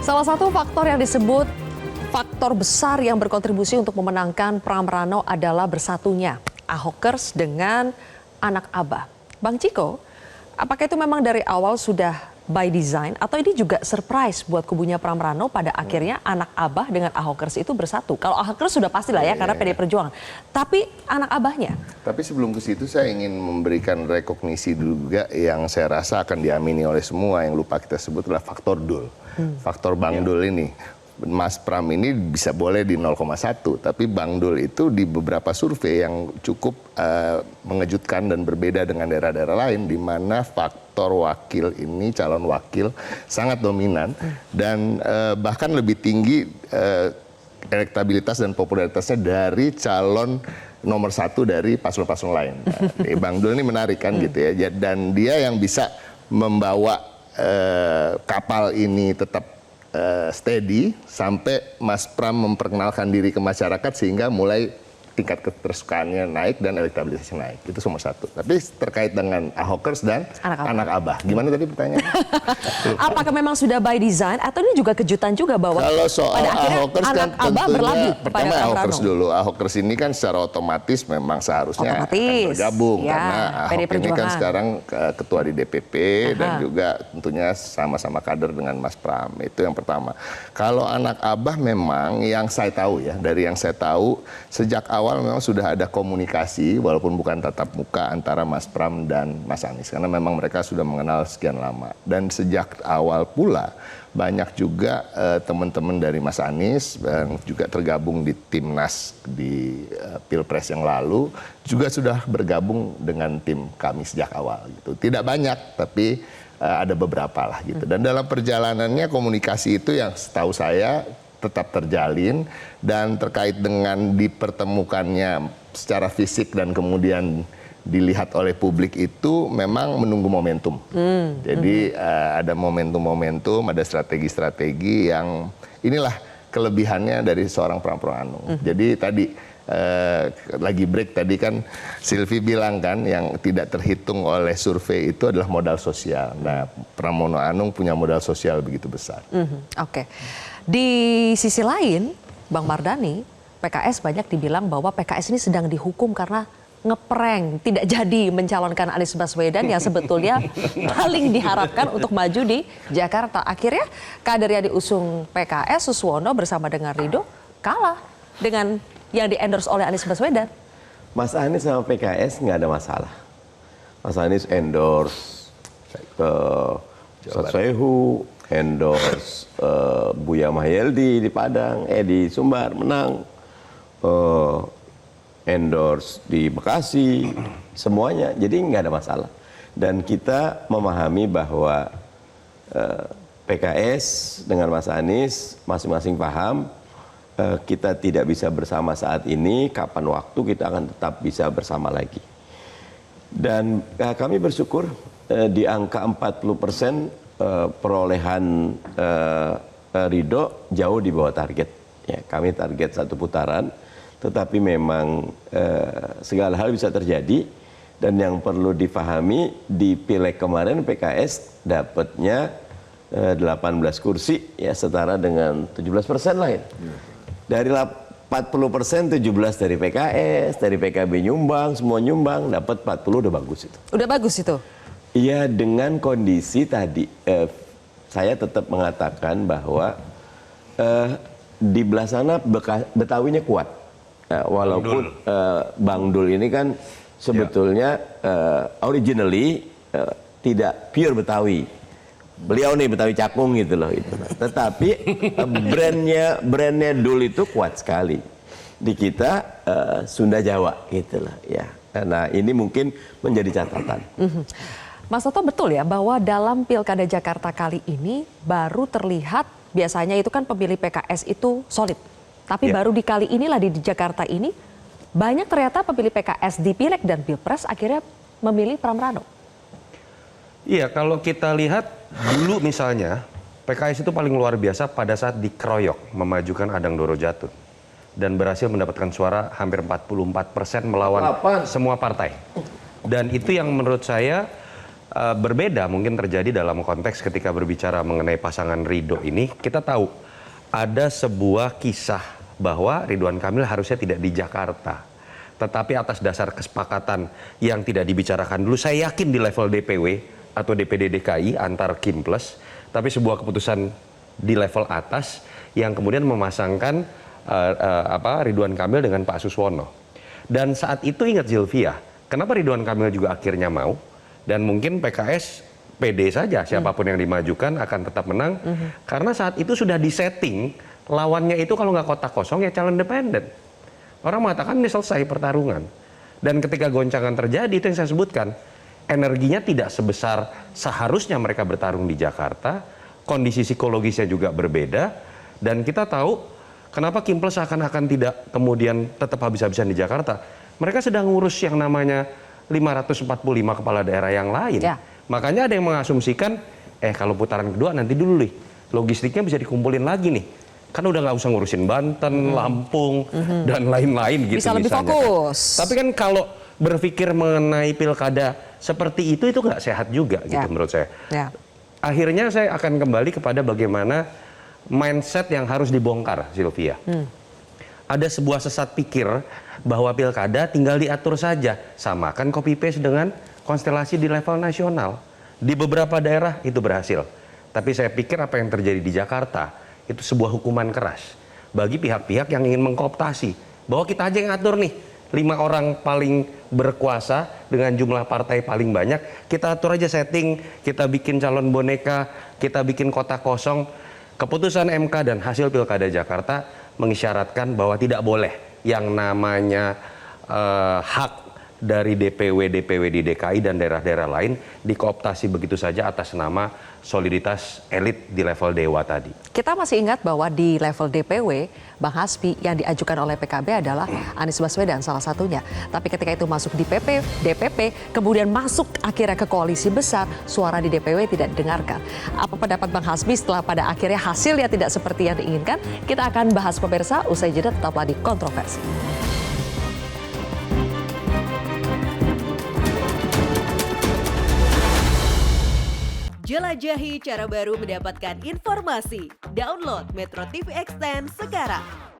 Salah satu faktor yang disebut faktor besar yang berkontribusi untuk memenangkan Pram Rano adalah bersatunya Ahokers dengan anak Abah. Bang Ciko, apakah itu memang dari awal sudah by design atau ini juga surprise buat kubunya Pram Rano pada akhirnya anak Abah dengan Ahokers itu bersatu? Kalau Ahokers sudah pasti lah ya karena PDI Perjuangan. Tapi anak Abahnya? Tapi sebelum ke situ saya ingin memberikan rekognisi juga yang saya rasa akan diamini oleh semua yang lupa kita sebut adalah faktor Dul. Faktor Bang Dul ini. Mas Pram ini bisa boleh di 0,1, tapi Bang Dul itu di beberapa survei yang cukup mengejutkan dan berbeda dengan daerah-daerah lain, di mana faktor wakil ini, calon wakil, sangat dominan dan bahkan lebih tinggi elektabilitas dan popularitasnya dari calon nomor 1 dari paslon-paslon lain. Bang Dul ini menarik kan gitu ya, dan dia yang bisa membawa kapal ini tetap steady sampai Mas Pram memperkenalkan diri ke masyarakat sehingga mulai tingkat ketersukaannya naik dan elektabilitasnya naik. Itu nomor 1. Tapi terkait dengan Ahokers dan anak Abah. Gimana tadi pertanyaannya? Apakah memang sudah by design atau ini juga kejutan juga bahwa kalau soal pada akhirnya Ahokers anak kan Abah berlabuh kepada pertama Pram Ahokers Rano? dulu. Ahokers ini kan secara otomatis memang seharusnya akan bergabung ya, karena PDI Ahok ini kan Perjuangan sekarang ketua di DPP dan juga tentunya sama-sama kader dengan Mas Pram. Itu yang pertama. Kalau anak Abah memang yang saya tahu ya, dari yang saya tahu sejak awal memang sudah ada komunikasi walaupun bukan tatap muka antara Mas Pram dan Mas Anies karena memang mereka sudah mengenal sekian lama dan sejak awal pula banyak juga teman-teman dari Mas Anies yang juga tergabung di Timnas di Pilpres yang lalu juga sudah bergabung dengan tim kami sejak awal gitu. Tidak banyak tapi ada beberapa lah gitu. Dan dalam perjalanannya komunikasi itu yang setahu saya tetap terjalin dan terkait dengan dipertemukannya secara fisik dan kemudian dilihat oleh publik itu memang menunggu momentum. Jadi ada momentum-momentum, ada strategi-strategi yang inilah kelebihannya dari seorang Pram Rano. Jadi tadi lagi break tadi kan Silvi bilang kan yang tidak terhitung oleh survei itu adalah modal sosial. Nah, Pramono Anung punya modal sosial begitu besar. Oke. Di sisi lain, Bang Mardhani, PKS banyak dibilang bahwa PKS ini sedang dihukum karena ngeprank, tidak jadi mencalonkan Anies Baswedan yang sebetulnya paling diharapkan untuk maju di Jakarta. Akhirnya kader yang diusung PKS, Suswono bersama dengan Ridho, kalah dengan yang di-endorse oleh Anies Baswedan. Mas Anies sama PKS nggak ada masalah. Mas Anies endorse ke Satsehu, endorse Buya Mahyeldi di Padang, di Sumbar menang, endorse di Bekasi, semuanya. Jadi nggak ada masalah. Dan kita memahami bahwa PKS dengan Mas Anies masing-masing paham kita tidak bisa bersama saat ini, kapan waktu kita akan tetap bisa bersama lagi. Dan kami bersyukur di angka 40% perolehan Ridho jauh di bawah target. Ya, kami target 1 putaran, tetapi memang segala hal bisa terjadi. Dan yang perlu difahami di Pileg kemarin PKS dapatnya 18 kursi, ya setara dengan 17% lain. Dari 40% 17 dari PKS, dari PKB nyumbang, semua nyumbang, dapat 40 udah bagus itu. Udah bagus itu? Iya, dengan kondisi tadi saya tetap mengatakan bahwa di belah sana Betawinya kuat. Walaupun Bang Dul ini kan sebetulnya originally tidak pure Betawi. Beliau nih Betawi Cakung gitu loh itu. Tetapi brandnya Dul itu kuat sekali. Di kita Sunda Jawa gitu loh ya. Nah, ini mungkin menjadi catatan. Mas Toto, betul ya bahwa dalam Pilkada Jakarta kali ini baru terlihat, biasanya itu kan pemilih PKS itu solid. Tapi baru di kali inilah di Jakarta ini banyak ternyata pemilih PKS di Pileg dan Pilpres akhirnya memilih Pram Rano. Iya, kalau kita lihat dulu misalnya PKS itu paling luar biasa pada saat dikeroyok memajukan Adang Doro Jatun dan berhasil mendapatkan suara hampir 44% melawan semua partai. Dan itu yang menurut saya berbeda mungkin terjadi dalam konteks ketika berbicara mengenai pasangan Ridho ini. Kita tahu ada sebuah kisah bahwa Ridwan Kamil harusnya tidak di Jakarta. Tetapi atas dasar kesepakatan yang tidak dibicarakan dulu, saya yakin di level DPW atau DPD DKI antar Kim Plus, tapi sebuah keputusan di level atas yang kemudian memasangkan Ridwan Kamil dengan Pak Suswono. Dan saat itu ingat Zilvia, kenapa Ridwan Kamil juga akhirnya mau? Dan mungkin PKS pede saja siapapun yang dimajukan akan tetap menang, karena saat itu sudah disetting lawannya itu kalau nggak kotak kosong ya calon independen. Orang mengatakan ini selesai pertarungan. Dan ketika goncangan terjadi, itu yang saya sebutkan, energinya tidak sebesar seharusnya mereka bertarung di Jakarta, kondisi psikologisnya juga berbeda, dan kita tahu kenapa Kim Plus akan tidak kemudian tetap habis-habisan di Jakarta. Mereka sedang ngurus yang namanya 545 kepala daerah yang lain. Ya. Makanya ada yang mengasumsikan, kalau putaran kedua nanti dulu nih, logistiknya bisa dikumpulin lagi nih. Kan udah nggak usah ngurusin Banten, Lampung, dan lain-lain gitu. Bisa lebih misalnya, fokus. Kan. Tapi kan kalau berpikir mengenai pilkada seperti itu nggak sehat juga gitu menurut saya. Ya. Akhirnya saya akan kembali kepada bagaimana mindset yang harus dibongkar, Sylvia. Ada sebuah sesat pikir bahwa pilkada tinggal diatur saja. Samakan copy paste dengan konstelasi di level nasional. Di beberapa daerah itu berhasil. Tapi saya pikir apa yang terjadi di Jakarta itu sebuah hukuman keras bagi pihak-pihak yang ingin mengkooptasi. Bahwa kita aja yang atur nih, 5 orang paling berkuasa dengan jumlah partai paling banyak, kita atur aja setting, kita bikin calon boneka, kita bikin kotak kosong. Keputusan MK dan hasil Pilkada Jakarta mengisyaratkan bahwa tidak boleh yang namanya hak dari DPW di DKI dan daerah-daerah lain dikooptasi begitu saja atas nama soliditas elit di level dewa tadi. Kita masih ingat bahwa di level DPW, Bang Hasbi yang diajukan oleh PKB adalah Anies Baswedan salah satunya. Tapi ketika itu masuk di DPP, kemudian masuk akhirnya ke koalisi besar, suara di DPW tidak didengarkan. Apa pendapat Bang Hasbi setelah pada akhirnya hasilnya tidak seperti yang diinginkan? Kita akan bahas pemirsa, usai jeda tetaplah di Kontroversi. Jelajahi cara baru mendapatkan informasi. Download Metro TV Extend sekarang.